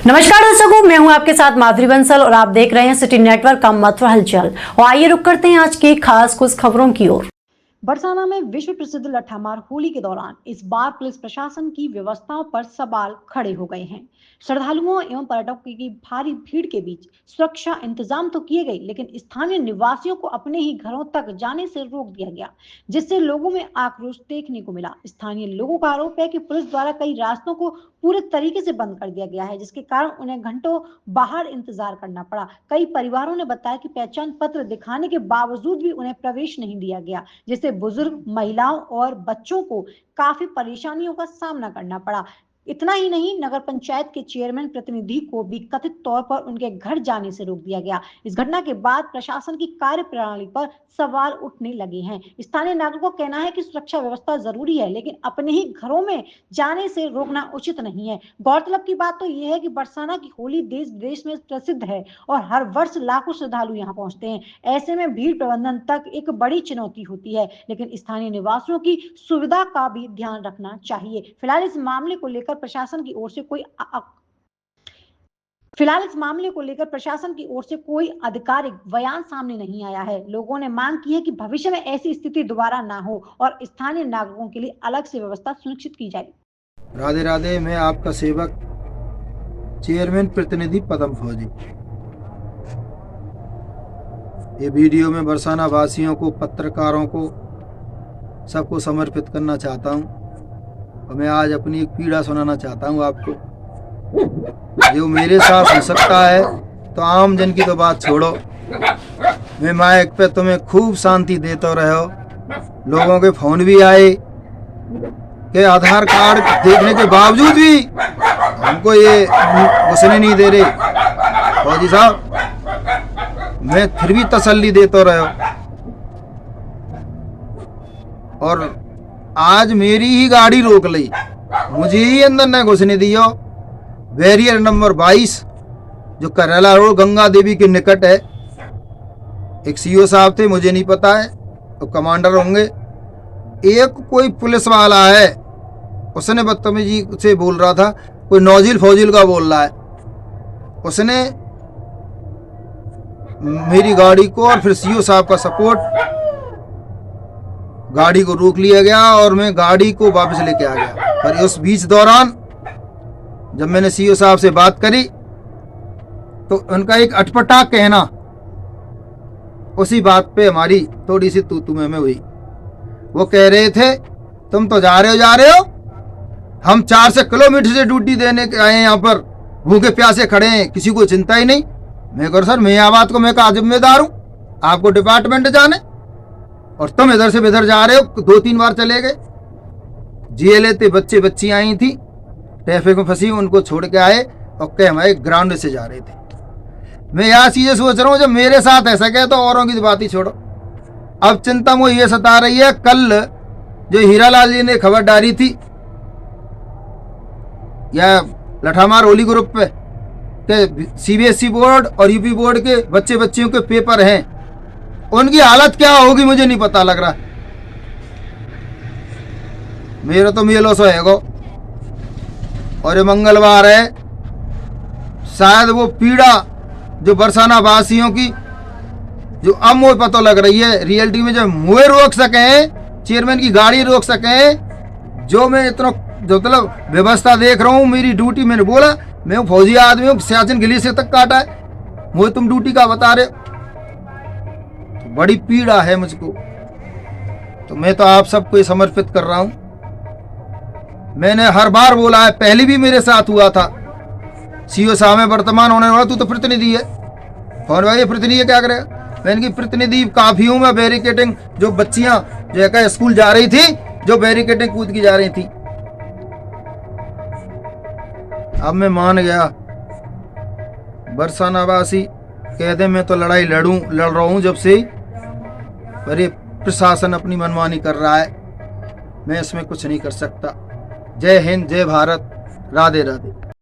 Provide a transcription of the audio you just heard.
नमस्कार दर्शकों, मैं हूं आपके साथ माधुरी बंसल और आप देख रहे हैं सिटी नेटवर्क का मथुरा हलचल। और आइए रुक करते हैं आज की खास कुछ खबरों की ओर। बरसाना में विश्व प्रसिद्ध लठामार होली के दौरान इस बार पुलिस प्रशासन की व्यवस्थाओं पर सवाल खड़े हो गए हैं। श्रद्धालुओं एवं पर्यटकों की भारी भीड़ के बीच सुरक्षा इंतजाम तो किए गए, लेकिन स्थानीय निवासियों को अपने ही घरों तक जाने से रोक दिया गया, जिससे लोगों में आक्रोश देखने को मिला। स्थानीय लोगों का आरोप है कि पुलिस द्वारा कई रास्तों को पूरे तरीके से बंद कर दिया गया है, जिसके कारण उन्हें घंटों बाहर इंतजार करना पड़ा। कई परिवारों ने बताया कि पहचान पत्र दिखाने के बावजूद भी उन्हें प्रवेश नहीं दिया गया, जिससे बुजुर्ग, महिलाओं और बच्चों को काफी परेशानियों का सामना करना पड़ा। इतना ही नहीं, नगर पंचायत के चेयरमैन प्रतिनिधि को भी कथित तौर पर उनके घर जाने से रोक दिया गया। इस घटना के बाद प्रशासन की कार्यप्रणाली पर सवाल उठने लगे हैं। स्थानीय नागरिकों का कहना है कि सुरक्षा व्यवस्था जरूरी है, लेकिन अपने ही घरों में जाने से रोकना उचित नहीं है। गौरतलब की बात तो यह है कि बरसाना की होली देश विदेश में प्रसिद्ध है और हर वर्ष लाखों श्रद्धालु यहाँ पहुंचते हैं। ऐसे में भीड़ प्रबंधन तक एक बड़ी चुनौती होती है, लेकिन स्थानीय निवासियों की सुविधा का भी ध्यान रखना चाहिए। फिलहाल इस मामले को लेकर प्रशासन की ओर से कोई आधिकारिक बयान सामने नहीं आया है। लोगों ने मांग की है कि भविष्य में ऐसी स्थिति दोबारा ना हो और स्थानीय नागरिकों के लिए अलग से व्यवस्था सुनिश्चित की जाए। राधे राधे। मैं आपका सेवक चेयरमैन प्रतिनिधि पदम फौजी। ये वीडियो में बरसाना वासियों को, पत्रकारों को, सबको समर्पित करना चाहता हूँ और मैं आज अपनी एक पीड़ा सुनाना चाहता हूँ आपको। जो मेरे साथ हो सकता है तो आम जन की तो बात छोड़ो, मैं माइक पे तुम्हें खूब शांति देता रहो। लोगों के फोन भी आए कि आधार कार्ड देखने के बावजूद भी हमको ये घुसने नहीं दे रहे। फौजी साहब, मैं फिर भी तसल्ली देता रहो और आज मेरी ही गाड़ी रोक ली, मुझे ही अंदर न घुसने दियो। बैरियर नंबर 22 जो करेला रोड गंगा देवी के निकट है। एक सीओ साहब थे, मुझे नहीं पता है, तो कमांडर होंगे। एक कोई पुलिस वाला है, उसने बदतमीजी से बोल रहा था, कोई नौजिल फौजिल का बोल रहा है। उसने मेरी गाड़ी को और फिर सीओ साहब का सपोर्ट, गाड़ी को रोक लिया गया और मैं गाड़ी को वापस लेके आ गया। पर उस बीच दौरान जब मैंने सीओ साहब से बात करी तो उनका एक अटपटा कहना, उसी बात पे हमारी थोड़ी सी तू में हुई। वो कह रहे थे, तुम तो जा रहे हो, हम 400 किलोमीटर से ड्यूटी देने के आए, यहाँ पर भूखे प्यासे खड़े हैं, किसी को चिंता ही नहीं। मैं कह सर, मैं यहाँ बात को मैं कहा जिम्मेदार हूँ, आपको डिपार्टमेंट जाने, और तुम इधर से इधर जा रहे हो। 2-3 बार चले गए। जीएलए थे, बच्ची आई थी, ट्रैफिक में फंसी, उनको छोड़ के आए और कह हमारे ग्राउंड से जा रहे थे। मैं यहाँ चीजें सोच रहा हूँ, जब मेरे साथ ऐसा कहे तो औरों की बात ही छोड़ो। अब चिंता मुझे ये सता रही है, कल जो हीरालाल जी ने खबर डाली थी या लठामार होली ग्रुप पे कि सीबीएसई बोर्ड और यूपी बोर्ड के बच्चियों के पेपर हैं, उनकी हालत क्या होगी मुझे नहीं पता लग रहा। मेरा तो मेलो सो है और ये मंगलवार है। शायद वो पीड़ा जो बरसाना वासियों की जो अब मुझे पता लग रही है, रियलिटी में जो मुझे रोक सके, चेयरमैन की गाड़ी रोक सके, जो मैं इतना जो मतलब व्यवस्था देख रहा हूँ, मेरी ड्यूटी, मैंने बोला मैं फौजी आदमी हूँ, सियाचिन ग्लेशियर तक काटा है, मुझे तुम ड्यूटी का बता रहे, तो बड़ी पीड़ा है मुझको। तो मैं तो आप सबको समर्पित कर रहा हूँ। मैंने हर बार बोला है, पहले भी मेरे साथ हुआ था। सीओ साहब में वर्तमान होने वाला, तू तो प्रतिनिधि है। कौन भाई ये प्रतिनिधि क्या करेगा? मैं इनकी प्रतिनिधि काफी हूँ। मैं बैरिकेटिंग, जो बच्चियां जो है स्कूल जा रही थी, जो बैरिकेटिंग कूद की जा रही थी, अब मैं मान गया। बरसाना वासी कहते मैं तो लड़ रहा हूँ जब से, पर ये प्रशासन अपनी मनमानी कर रहा है, मैं इसमें कुछ नहीं कर सकता। जय हिंद, जय भारत, राधे राधे।